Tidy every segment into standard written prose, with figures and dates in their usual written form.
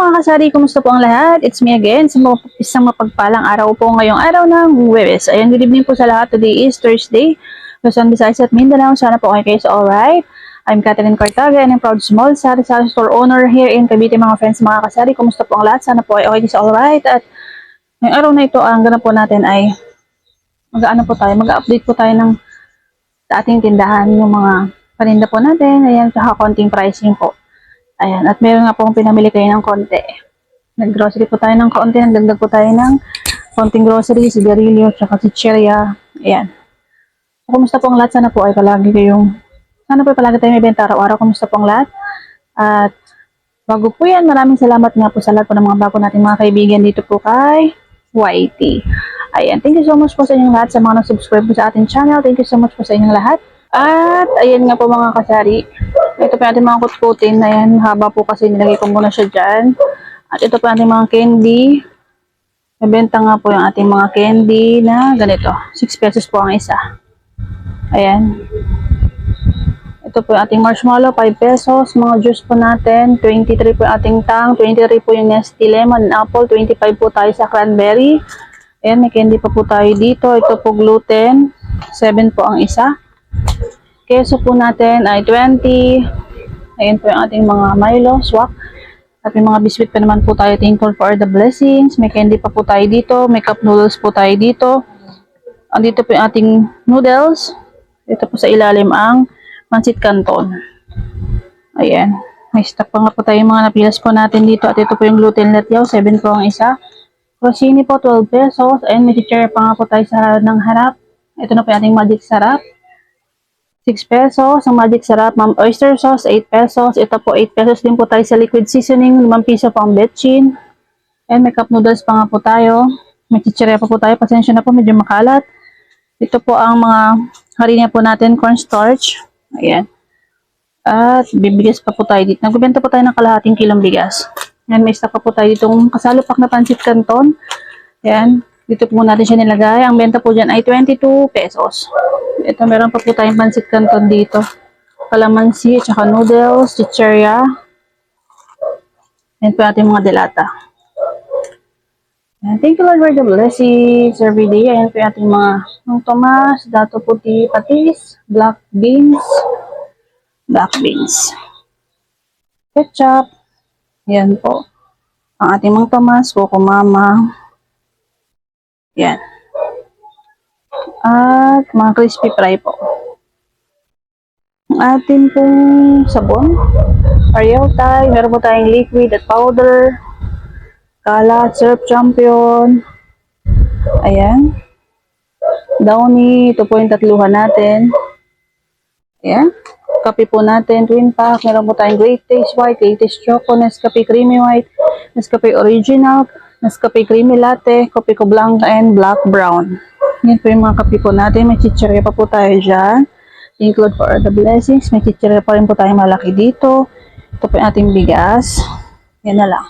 mga kasari, kumusta po ang lahat? It's me again, isang mapagpalang araw po ngayong araw ng Huwebes. Ayan, good evening po sa lahat. Today is Thursday, Luzon, Visayas at Mindanao. Sana po kayo so alright. I'm Catherine Cortaga and I'm proud small sari-sari store owner here in Cavite, mga friends, mga kasari. Kumusta po ang lahat? Sana po ay okay so alright. At ngayong araw na ito, ang ganap po natin ay mag-update po tayo ng sa ating tindahan, yung mga paninda po natin. Ayan, tsaka konting pricing po. Ayan, at meron nga po akong pinamili kayo ng konti. Nag-grocery po tayo ng konti, nagdagdag po tayo ng konting grocery, sigarilyo, tsaka chichirya. Ayan. Kumusta po ang lahat? Sana po ay palagi tayo may benta araw-araw. Kumusta po ang lahat? At bago po yan, maraming salamat nga po sa lahat po ng mga bago nating mga kaibigan dito po kay YT. Ayan, thank you so much po sa inyong lahat, sa mga nag-subscribe po sa ating channel. Thank you so much po sa inyong lahat. At ayan nga po mga kasari, ito po ating mga kutkutin. Ayan, haba po kasi nilagay ko muna siya dyan. At ito po ating mga candy. Nabenta nga po yung ating mga candy na ganito, 6 pesos po ang isa. Ayan. Ito po yung ating marshmallow, 5 pesos. Mga juice po natin, 23 po yung ating tang, 23 po yung Nestle Lemon and Apple, 25 po tayo sa cranberry. Ayan, may candy pa po tayo dito. Ito po gluten, 7 po ang isa. Keso po natin ay 20. Ayan po yung ating mga Milo, swak. At may mga biscuit pa naman po tayo, thankful for the blessings. May candy pa po tayo dito. May cup noodles po tayo dito. Andito po yung ating noodles. Ito po sa ilalim ang pancit canton. Ayan. May stock pa nga po tayo yung mga napilas po natin dito. At ito po yung gluten letyaw, 7 po ang isa. Crostini po, 12 pesos. Ayan, may teacher pa nga po tayo sa ng harap. Ito na po yung ating magic sarap. 6 pesos. Ang magic sarap, ma'am, oyster sauce, 8 pesos. Ito po, 8 pesos din po tayo sa liquid seasoning. 5 piso po ang betchin. And may cup noodles pa nga po tayo. May chichirya pa po tayo. Pasensya na po, medyo makalat. Ito po ang mga harina po natin, cornstarch. Ayan. At bibigas pa po tayo dito. Nagbibenta po tayo ng kalahating kilong bigas. Ayan, may stock pa po tayo ditong kasalupak na pancit canton. Ayan. Dito po natin siya nilagay. Ang benta po dyan ay 22 pesos. Ito, meron pa po tayong pancit canton dito. Kalamansi, tsaka noodles, chichirya. Yan po ating mga delata. And thank you Lord for the blessings every day. Ayan po ating mga tomas, dato puti, patis, black beans, ketchup. Yan po. Ang ating mga tomas, Coco Mama. Yan. At mga crispy fry po. Ang ating pong sabon, Ariel Thai, meron po tayong liquid at powder, kalat, syrup champion, ayan, Downy, ito po yung tatluhan natin, ayan, kape po natin, twin pack, meron po tayong Great Taste White, Great Taste Choco, Nescafe Creamy White, Nescafe Original, Nescafe Creamy Latte, Coffee Co Blanca, and Black Brown. Yan po yung mga kape po natin. May chichirya pa po tayo dyan. Include for the blessings. May chichirya pa rin po tayo malaki dito. Ito po yung ating bigas. Yan na lang.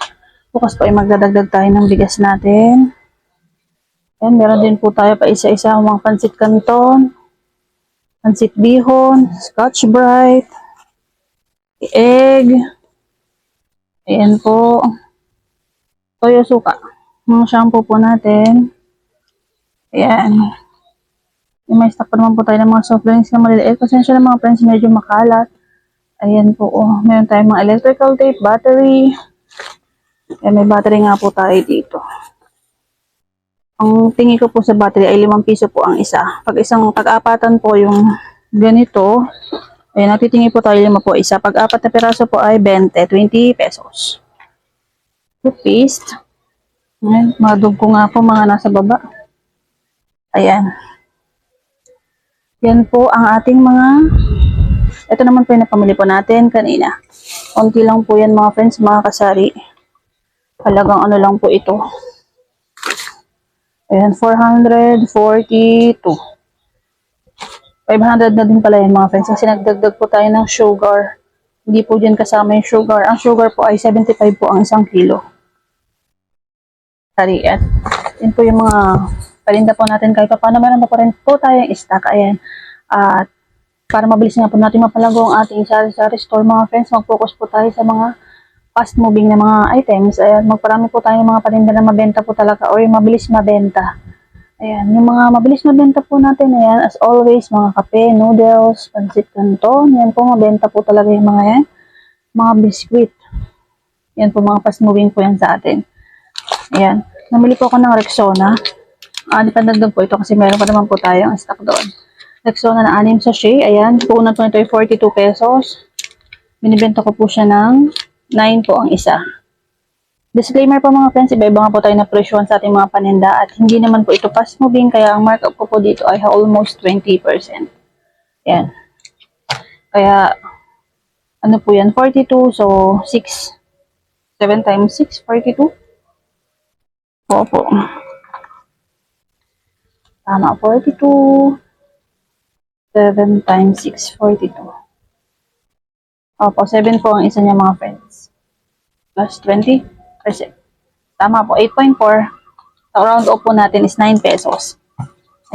Bukas po ay magdadagdag tayo ng bigas natin. Yan, meron din po tayo pa isa-isa mga pancit canton, pancit bihon, Scotch Brite, egg, ayan po, toyo suka, mga shampoo po natin. Ayan. May stock pa naman po tayo ng mga soft drinks na maliliit. Pasensya na mga friends, medyo makalat. Ayan po. Oh. Meron tayong mga electrical tape, battery. Ayan, may battery nga po tayo dito. Ang tingin ko po sa battery ay 5 piso po ang isa. Pag-apatan po yung ganito, ayan, natitingin po tayo 5 po isa. Pag-apat na piraso po ay 20 pesos. Toothpaste. Ayan, mga dugo nga po, mga nasa baba. Ayan. Yan po ang ating mga, ito naman po yung napamili po natin kanina. Konti lang po yan mga friends, mga kasari. Halagang ano lang po ito. Ayan, 442. 500 na din pala yan mga friends. Kasi nagdagdag po tayo ng sugar. Hindi po dyan kasama yung sugar. Ang sugar po ay 75 po ang 1 kilo. Sorry, at yun po yung mga palinda po natin kahit paano meron pa rin po tayong stock. Ayan. At para mabilis nga po natin mapalago ang ating sari-sari store mga friends, mag-focus po tayo sa mga fast moving na mga items. Ayan, magparami po tayo ng mga paninda na mabenta po talaga or yung mabilis mabenta. Ayan, yung mga mabilis mabenta po natin, ayan, as always, mga kape, noodles, pancit canton, yan po, mabenta po talaga yung mga yan. Mga biscuit. Yan po, mga fast moving po yan sa atin. Ayan, namili po ako ng Rexona. Dipandagdag po ito kasi meron pa naman po tayo ang stock doon. Rexona na 6 sachet. Ayan, po na po ito ay 42 pesos. Binibenta ko po siya ng 9 po ang isa. Disclaimer po mga friends, iba-iba nga po tayo na presyon sa ating mga paninda at hindi naman po ito fast moving kaya ang markup ko po dito ay almost 20%. Ayan. Kaya, ano po yan, 42, so 6. 7 times 6, 42. Opo. Tama, 42. 7 times 6, 42. Opo, 7 po ang isa niya mga friends. Plus 20%. Tama po, 8.4. Sa round off po natin is 9 pesos.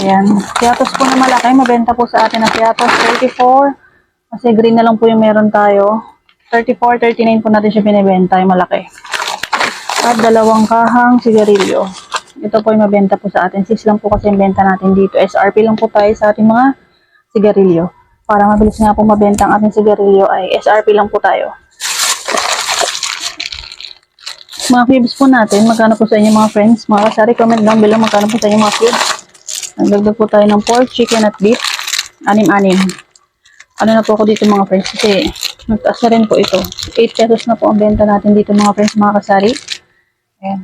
Ayan. Piatos po na malaki. Mabenta po sa atin ang piatos. 34. Kasi green na lang po yung meron tayo. 34, 39 po natin siya binibenta. Yung malaki. At 2 kahang sigarilyo. Ito po yung mabenta po sa atin. 6 lang po kasi yung benta natin dito. SRP lang po tayo sa ating mga sigarilyo. Para mabilis nga po mabenta ang ating sigarilyo ay SRP lang po tayo. Mga cubes po natin, magkano po sa inyo mga friends? Mga kasari, comment down below magkano po sa inyo mga cubes. Nagdagdag po tayo ng pork, chicken at beef. 6-6. Ano na po ako dito mga friends? Kasi nagtaas na rin po ito. 8 pesos na po ang benta natin dito mga friends, mga kasari. Ayan.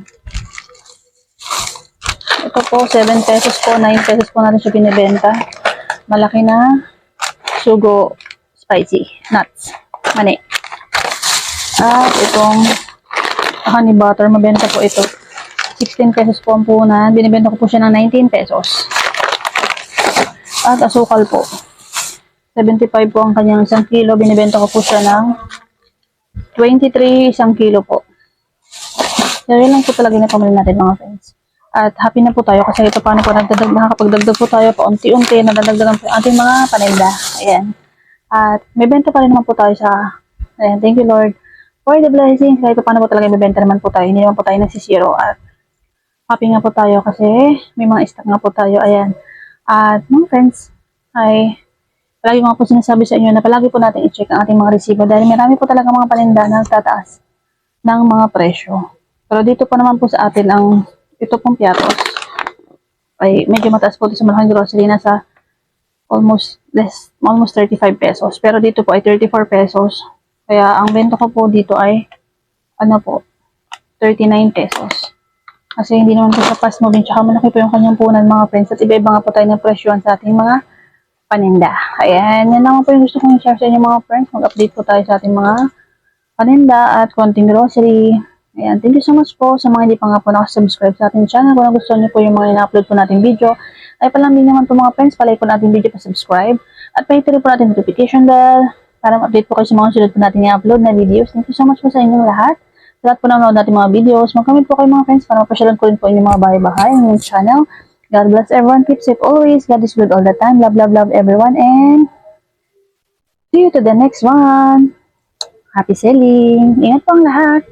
Ito po, 7 pesos po, 9 pesos po natin siya binibenta. Malaki na sugo spicy nuts. Mani. At itong honey butter, mabenta po ito. 16 pesos po ang punan. Binibenta ko po siya ng 19 pesos. At asukal po. 75 po ang kanyang 1 kilo. Binibenta ko po siya ng 23 1 kilo po. So, yun lang po talaga na pamili natin mga friends. At happy na po tayo kasi ito paano po nakakapagdagdag po tayo pa unti-unti nadadagdagan po ating mga paninda. Ayan. At may benta pa rin naman po tayo sa ayan, thank you Lord for the blessings. Kahit paano po talaga may benta naman po tayo. Hindi naman po tayo nagsisiro. At happy nga po tayo kasi may mga stock nga po tayo. Ayan. At mga friends, ay palagi nga po sinasabi sa inyo na palagi po natin i-check ang ating mga resibo dahil marami po talaga mga paninda na nagtataas ng mga presyo. Pero dito po naman po sa atin ang ito pong piatos ay medyo mataas po ito sa malaking grocery na sa almost 35 pesos. Pero dito po ay 34 pesos. Kaya ang benta ko po dito ay ano po 39 pesos. Kasi hindi naman po sa fast moving tsaka malaki po yung kanyang punan mga friends at iba-iba nga po tayo ng presyon sa ating mga paninda. Ayan, yan lang po yung gusto kong i-share sa inyo mga friends. Mag-update po tayo sa ating mga paninda at konting grocery. Ayan, thank you so much po sa mga hindi pa nga po nakasubscribe sa ating channel. Kung nagustuhan niyo po yung mga ina-upload po natin video, ay palambing naman po mga friends, palike po natin video pa subscribe. At pa-hit po natin notification bell para ma-update po kayo sa mga sunod po natin i-upload na videos. Thank you so much po sa inyong lahat. Sa lahat po nanonood natin mga videos, mag-comment po kayo mga friends para mapasyalan ko rin po inyong mga bahay-bahay ng yung channel. God bless everyone. Keep safe always. God is good all the time. Love, love, love everyone. And see you to the next one. Happy selling. Ingat po ang lahat.